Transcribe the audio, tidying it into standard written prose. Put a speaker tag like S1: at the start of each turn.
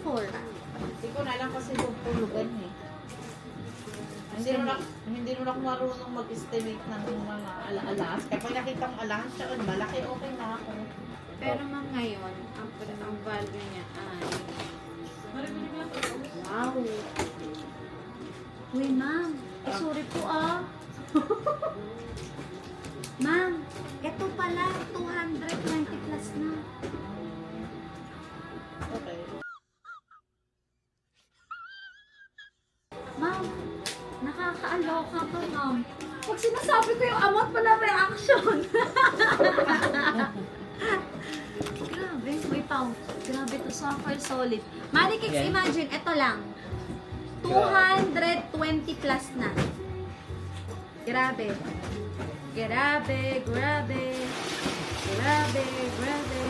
S1: 4.
S2: Hindi ko na lang kasi tulugan eh. Hindi rin ako marunong mag-estimate ng mga ala-alas. Kaya pag nakita kong alahas siya, malaki, okay na ako.
S1: Pero ma'am ngayon, ang value niya ay... Wow! Uy ma'am, sorry po ah. Ma'am, ito pala, 220 plus na.
S2: Okay.
S1: Ma'am, nakakaaloka ka ma'am. Pag sinasabi ko yung amount, wala reaction. Grabe, may pound. Grabe to, super solid. Malikix,
S2: Yan.
S1: imagine, ito lang. 220 plus na. Grabe. Grabe, grabe. Grabe, grabe.